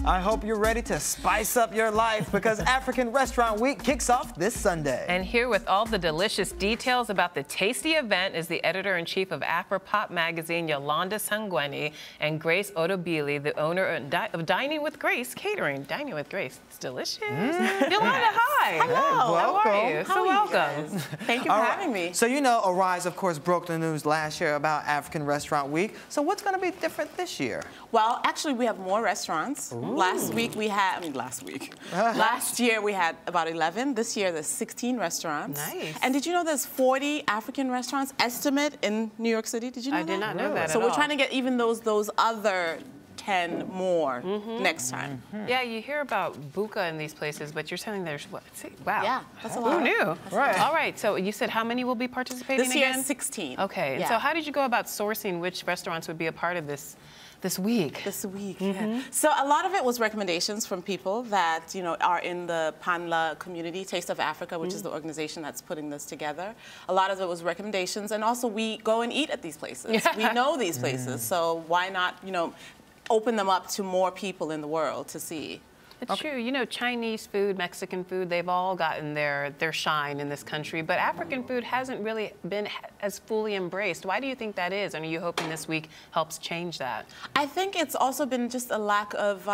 I hope you're ready to spice up your life because African Restaurant Week kicks off this Sunday. And here with all the delicious details about the tasty event is the editor-in-chief of Afropop magazine, Yolanda Sangweni, and Grace Odogbili, the owner of Dining with Grace Catering. Dining with Grace, it's delicious. Yolanda, hi. Hello. How are you? So welcome. Thank you for having me. So you know, Arise, of course, broke the news last year about African Restaurant Week. So what's going to be different this year? Well, actually, we have more restaurants. Ooh. Last year we had about 11. This year there's 16 restaurants. Nice. And did you know there's 40 African restaurants estimate in New York City? Did you know that? I did not know that So at we're all. trying to get even those other 10 more next time. Yeah, you hear about buka in these places, but you're saying there's what? Wow. Yeah, that's a lot. Who knew? Right. All right, so you said how many will be participating This year again? 16. Okay, and Yeah. so how did you go about sourcing which restaurants would be a part of this week? This week. So a lot of it was recommendations from people that, you know, are in the Panla community, Taste of Africa, which is the organization that's putting this together. A lot of it was recommendations, and also we go and eat at these places. We know these places, so why not, you know, open them up to more people in the world to see. It's true. You know, Chinese food, Mexican food, they've all gotten their shine in this country, but African food hasn't really been as fully embraced. Why do you think that is? And are you hoping this week helps change that? I think it's also been just a lack of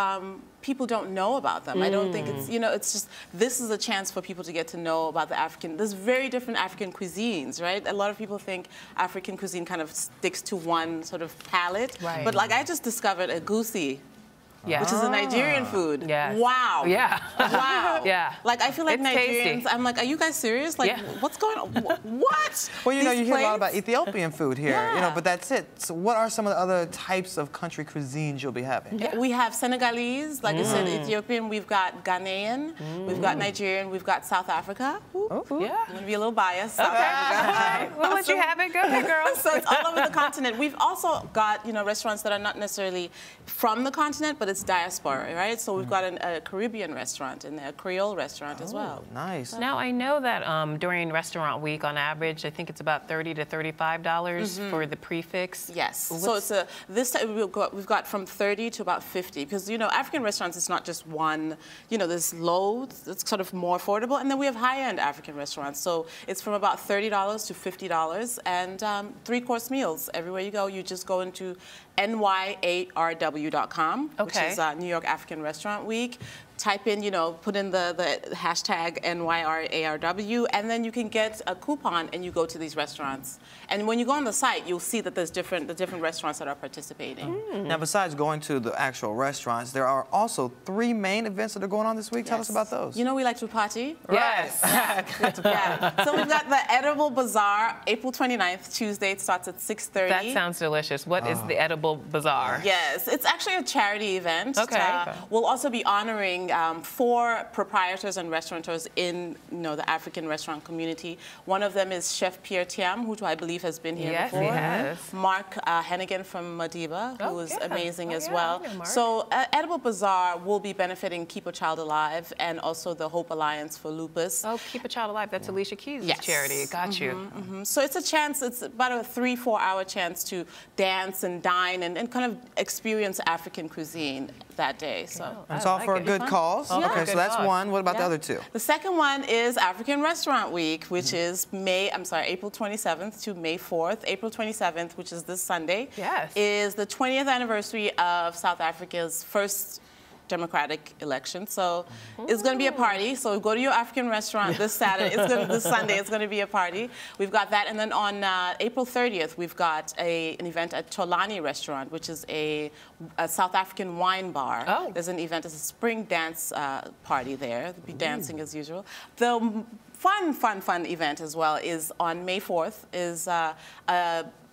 people don't know about them. I don't think it's, you know, it's just, this is a chance for people to get to know about the African, there's very different African cuisines, right? A lot of people think African cuisine kind of sticks to one sort of palate. Right. But like I just discovered egusi. Yeah. Which is a Nigerian food. Yes. Wow. Yeah. Wow. Yeah. Like, I feel like It's Nigerians, tasty. I'm like, are you guys serious? Like, Yeah. what's going on? What? Well, you know, These you hear a lot plates? about Ethiopian food here, you know, Yeah. but that's it. So what are some of the other types of country cuisines you'll be having? Yeah. We have Senegalese, like I said, Ethiopian, we've got Ghanaian, we've got Nigerian, we've got South Africa. Oh. Yeah. I'm gonna be a little biased. South Okay. Africa. All right. We'll let you have it. Go ahead, girl. So it's all over the continent. We've also got, you know, restaurants that are not necessarily from the continent, but it's diaspora, right? So we've got a Caribbean restaurant and a Creole restaurant as well. Nice. Now, I know that during Restaurant Week, on average, I think it's about $30 to $35 for the prefix. Yes. So it's this time we've got from 30 to about 50 because, you know, African restaurants, it's not just one, you know, there's loads. It's sort of more affordable. And then we have high-end African restaurants. So it's from about $30 to $50 and 3-course meals. Everywhere you go, you just go into ny8rw.com, which is New York African Restaurant Week. Type in, you know, put in the hashtag NYRARW, and then you can get a coupon and you go to these restaurants. And when you go on the site, you'll see that there's the different restaurants that are participating. Now, besides going to the actual restaurants, there are also 3 main events that are going on this week. Tell us about those. You know we like to party. Yes. Yeah. So we've got the Edible Bazaar, April 29th, Tuesday. It starts at 6:30. That sounds delicious. What is the Edible Bazaar? Yes, it's actually a charity event. Okay. We'll also be honoring 4 proprietors and restaurateurs in, you know, the African restaurant community. One of them is Chef Pierre Thiam, who I believe has been here before. Yes, he has. Mark Hennigan from Madiba, who is amazing as well. I know Mark. So Edible Bazaar will be benefiting Keep a Child Alive and also the Hope Alliance for Lupus. Oh, Keep a Child Alive. That's Alicia Keys' Yes. charity. Got you. So it's a chance, it's about a 3-4 hour chance to dance and dine and kind of experience African cuisine that day. So. It's all for a good cause. All for a Okay, good so that's cause. one. What about the other 2? The second one is African Restaurant Week, which is April 27th to May 4th. April 27th, which is this Sunday, is the 20th anniversary of South Africa's first democratic election. So it's going to be a party. So go to your African restaurant this Saturday. This Sunday, it's going to be a party. We've got that. And then on April 30th, we've got an event at Tolani Restaurant, which is a South African wine bar. Oh. There's an event. It's a spring dance party there. There'll be dancing as usual. The fun event as well is on May 4th is a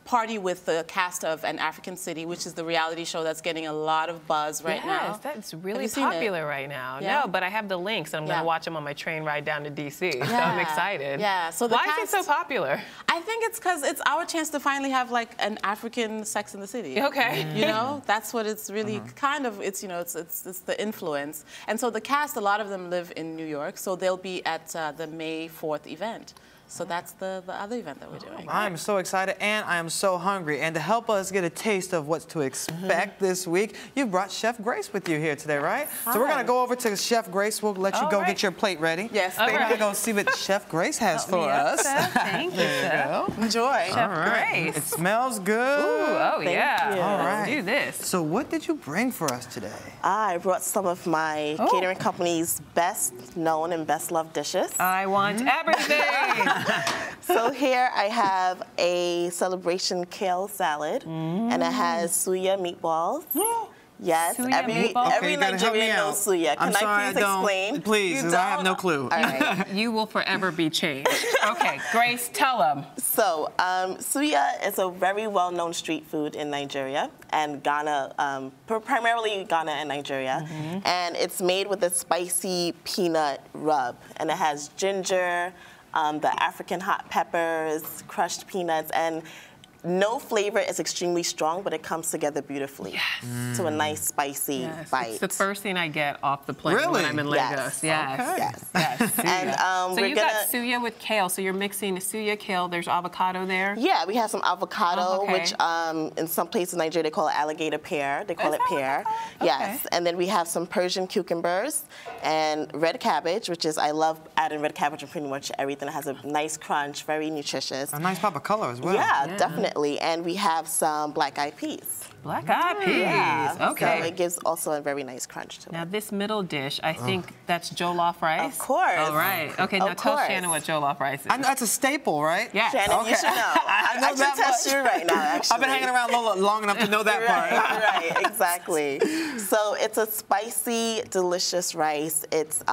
party with the cast of An African City, which is the reality show that's getting a lot of buzz right now. Yes, that's really popular right now. Yeah. No, but I have the links, and I'm going to watch them on my train ride down to D.C., so I'm excited. Yeah. So the Why cast, is it so popular? I think it's because it's our chance to finally have like an African Sex in the City. Okay. You know, that's what it's really kind of, it's, you know, it's the influence. And so the cast, a lot of them live in New York, so they'll be at the May 4th event. So that's the other event that we're doing. I'm so excited and I am so hungry. And to help us get a taste of what to expect this week, you brought Chef Grace with you here today, right? Hi. So we're going to go over to Chef Grace. We'll let you go get your plate ready. Yes, We're going to go see what Chef Grace has for us. Thank you, Chef. Enjoy. Chef Grace. It smells good. Ooh, oh, yeah. you. All right. Let's do this. So what did you bring for us today? I brought some of my catering company's best known and best loved dishes. I want everything. So here I have a celebration kale salad, and it has suya meatballs. Yes, Suya every meatballs? every Nigerian knows suya. Can I please explain? Please, 'cause I have no clue. All right. You will forever be changed. Okay, Grace, tell them. So, suya is a very well-known street food in Nigeria and Ghana, primarily Ghana and Nigeria. And it's made with a spicy peanut rub. And it has ginger, the African hot peppers, crushed peanuts, and no flavor is extremely strong, but it comes together beautifully to a nice spicy bite. It's the first thing I get off the plate when I'm in Lagos. Yes. Yes. Yes. Yes. And So we're you got suya with kale. So you're mixing suya, kale. There's avocado there. Yeah, we have some avocado, okay. which in some places in Nigeria they call it alligator pear. They call it pear. Okay. Yes, and then we have some Persian cucumbers and red cabbage, which is I love adding red cabbage in pretty much everything. It has a nice crunch, very nutritious. A nice pop of color as well. Yeah, definitely. And we have some black-eyed peas. Black-eyed peas. Yeah. Okay. So it gives also a very nice crunch to it. Now this middle dish, I think that's jollof rice. Of course. All right. Okay, now Of tell course. Shannon what jollof rice is. I know that's a staple, right? Yeah. Shannon, you should know. I should test you right now, actually. I've been hanging around Lola long enough to know that part. Right, exactly. So it's a spicy, delicious rice. It's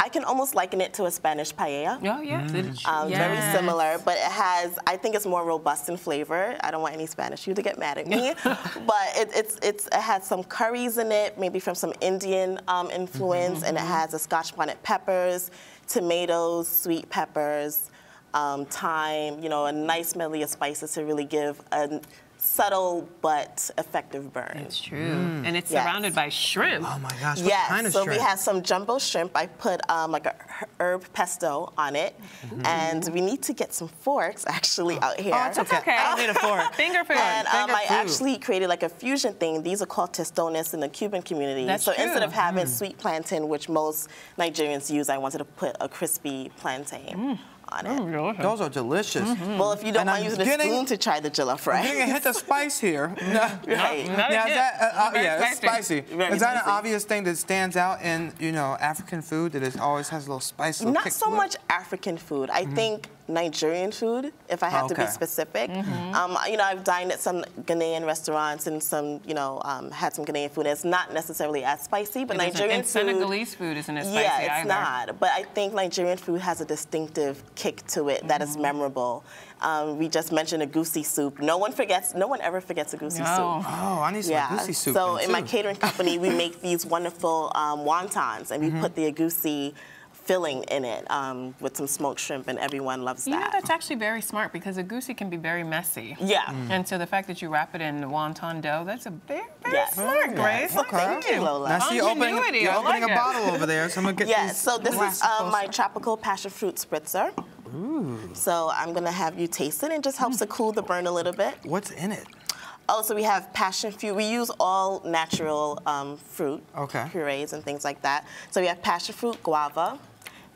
I can almost liken it to a Spanish paella. Oh, yeah. Very similar, but it has, I think it's more robust in flavor. I don't want any Spanish you to get mad at me. But it has some curries in it, maybe from some Indian influence, and it has a Scotch bonnet peppers, tomatoes, sweet peppers, thyme, a nice medley of spices to really give a subtle but effective burn. It's true. And it's surrounded by shrimp. Oh my gosh, what kind of so shrimp? we have some jumbo shrimp. I put like a herb pesto on it. And we need to get some forks actually out here. Oh, it's okay. I don't need a fork. Finger food. And I actually created like a fusion thing. These are called tostones in the Cuban community. That's so true. instead of having sweet plantain, which most Nigerians use, I wanted to put a crispy plantain on it. Those are delicious. Well, if you don't mind using a spoon to try the jollof rice. I'm getting a hint of spice here. Right. It's spicy. Very Is that an spicy. obvious thing that stands out in, African food, that it always has a little spice? Not so much African food. I think Nigerian food, if I have to be specific. I've dined at some Ghanaian restaurants and some, had some Ghanaian food. It's not necessarily as spicy, but Nigerian food. And Senegalese food isn't as spicy Yeah, it's either. not. But I think Nigerian food has a distinctive kick to it that is memorable. We just mentioned egusi soup. No one ever forgets egusi soup. Oh, I need some egusi soup. So then, in my too. catering company, we make these wonderful wontons, and we put the egusi filling in it with some smoked shrimp, and everyone loves that. That's actually very smart because egusi can be very messy. Yeah. And so the fact that you wrap it in wonton dough, that's a very, very Yes. smart, Grace. Well, thank you, Lola. Now, see, you're opening Ingenuity, I a like it. bottle over there, so I'm going to get Yes, these so this is glasses my closer. tropical passion fruit spritzer. So I'm going to have you taste it. It just helps to cool the burn a little bit. What's in it? Oh, so we have passion fruit. We use all natural fruit, purees and things like that. So we have passion fruit, guava,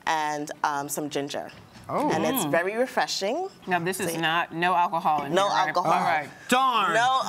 and some ginger. Oh. And it's very refreshing. Now, this is no alcohol in No here, right? alcohol. All right. Darn! No.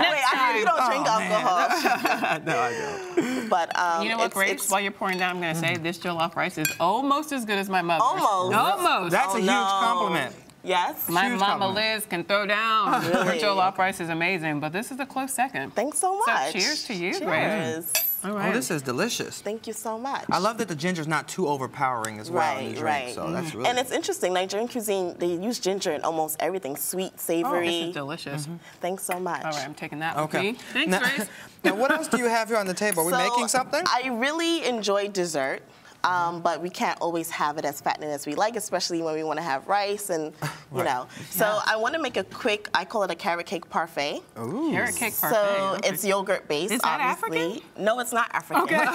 Wait, I know you don't drink alcohol. No, I don't. But You know what, Grace? While you're pouring down, I'm going to say this jollof rice is almost as good as my mother's. Almost. Almost. That's a huge compliment. Yes. My Huge mama compliment. Liz can throw down. Her Really? jollof rice is amazing, but this is a close second. Thanks so much. So cheers to you, Grace. Cheers. All right. Oh, this is delicious. Thank you so much. I love that the ginger's not too overpowering as well in the drink, so that's really And it's interesting, Nigerian cuisine, they use ginger in almost everything, sweet, savory. This is delicious. Thanks so much. All right, I'm taking that with Okay. me. Thanks, Now, Grace. now, what else do you have here on the table? Are we making something? I really enjoy dessert. But we can't always have it as fattening as we like, especially when we want to have rice and, you know. So I want to make a quick, I call it a carrot cake parfait. Ooh. Carrot cake parfait. So it's yogurt based, Is that obviously. African? No, it's not African. Okay.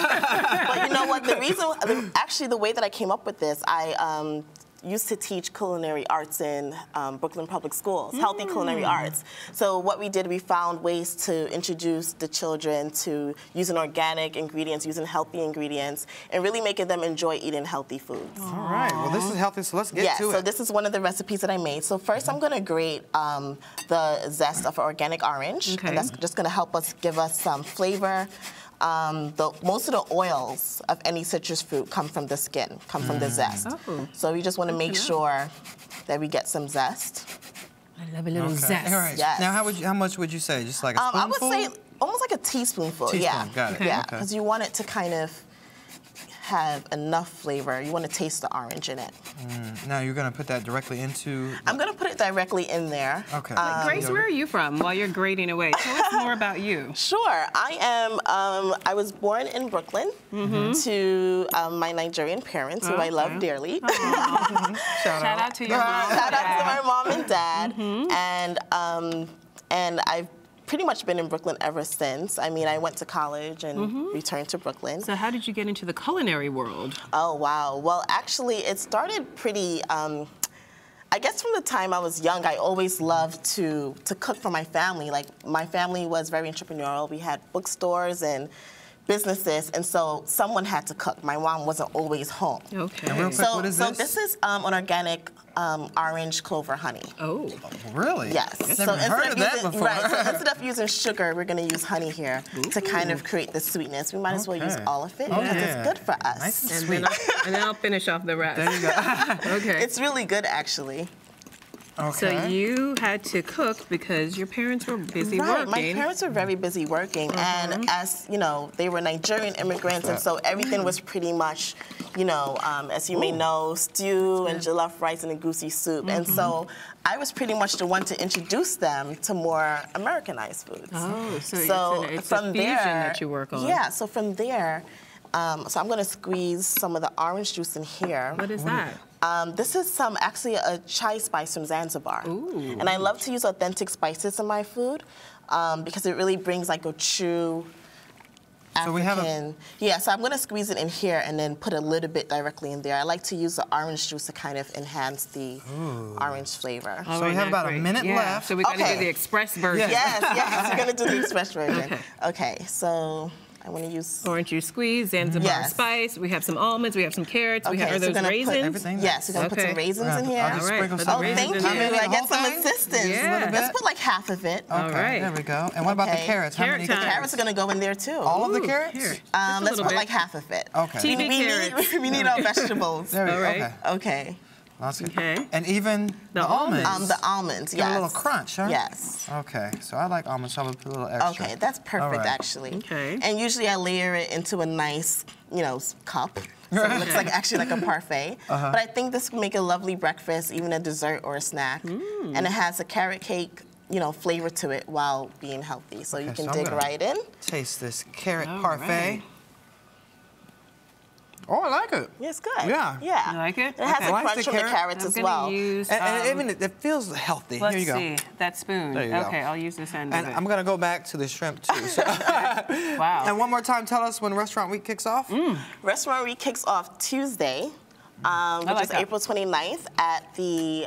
But you know what? The reason, actually the way that I came up with this, I used to teach culinary arts in Brooklyn Public Schools, healthy culinary arts. So what we did, we found ways to introduce the children to using organic ingredients, using healthy ingredients, and really making them enjoy eating healthy foods. All right, well, this is healthy, so let's get to it. So this is one of the recipes that I made. So first I'm gonna grate the zest of an organic orange, and that's just gonna help us give us some flavor. Most of the oils of any citrus fruit come from the skin, come from the zest. So we just want to make sure that we get some zest. I love a little zest. All right. Yes. Now, how much would you say? Just like a spoonful? I would say almost like a teaspoonful. Teaspoon, got it. Yeah, because you want it to kind of have enough flavor. You want to taste the orange in it. Now you're going to put that directly into... I'm going to put it directly in there. Okay. Grace, where are you from while you're grating away? Tell us more about you. Sure. I was born in Brooklyn to my Nigerian parents, who I love dearly. Shout out to your mom. Shout out to my mom and dad. And I've pretty much been in Brooklyn ever since. I mean, I went to college and returned to Brooklyn. So how did you get into the culinary world? Oh, wow. Well, actually, it started pretty, I guess from the time I was young, I always loved to cook for my family. Like, my family was very entrepreneurial. We had bookstores and businesses, and so someone had to cook. My mom wasn't always home. Okay. And real quick, what is this? So this is an organic orange clover honey. Oh, really? Yes. Never heard of that before. Right, so instead of using sugar, we're going to use honey here to kind of create the sweetness. We might as well use all of it because it's good for us. Nice and sweet. And then I'll finish off the rest. There you go. Okay. It's really good, actually. Okay. So you had to cook because your parents were busy working. My parents were very busy working, and as you know, they were Nigerian immigrants, and so everything was pretty much, you know, as you may know, stew and jollof rice and a goosey soup, and so I was pretty much the one to introduce them to more Americanized foods. Oh, so it's a fusion that you work on. Yeah, so from there, so I'm going to squeeze some of the orange juice in here. What is that? This is actually a chai spice from Zanzibar. Ooh. And I love to use authentic spices in my food because it really brings like a true African. So we have so I'm going to squeeze it in here and then put a little bit directly in there. I like to use the orange juice to kind of enhance the orange flavor. So we have about a minute left. So we're going to do the express version. Yes, we're going to do the express version. Okay, so I want to use orange juice squeeze, Zanzibar spice. We have some almonds. We have some carrots. We have are those raisins. Yes, we're gonna put some raisins in here. I'll just sprinkle some thank you. I get some assistance. Yeah. Let's put like half of it. Okay, all right. There we go. And what about the carrots? How many? The carrots are gonna go in there too. All of the carrots? Let's put like half of it. Okay. We need our vegetables. There we go. Okay. That's good. Okay. And even the almonds. The almonds, yes. A little crunch, huh? Yes. Okay, so I like almonds, so I'm gonna put a little extra. Okay, that's perfect, actually. Okay. And usually I layer it into a nice, you know, cup. So it looks like actually like a parfait. But I think this would make a lovely breakfast, even a dessert or a snack. And it has a carrot cake, you know, flavor to it while being healthy. So you can dig right in. Taste this carrot parfait. Oh, I like it. Yeah, it's good. Yeah. Yeah. You like it? It has a crunch from the carrots as well. And it feels healthy. Here you go. Let's see. That spoon. There you go. Okay, I'll use this end of it. And I'm going to go back to the shrimp, too. So. Wow. And one more time, tell us when Restaurant Week kicks off. Restaurant Week kicks off Tuesday, which is April 29th at the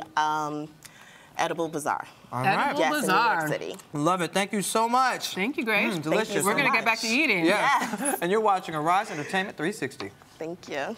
Edible Bazaar. All right. Edible Bazaar. In New York City. Love it. Thank you so much. Thank you, Grace. Delicious. We're going to get back to eating. Yeah. And you're watching Arise Entertainment 360. Thank you.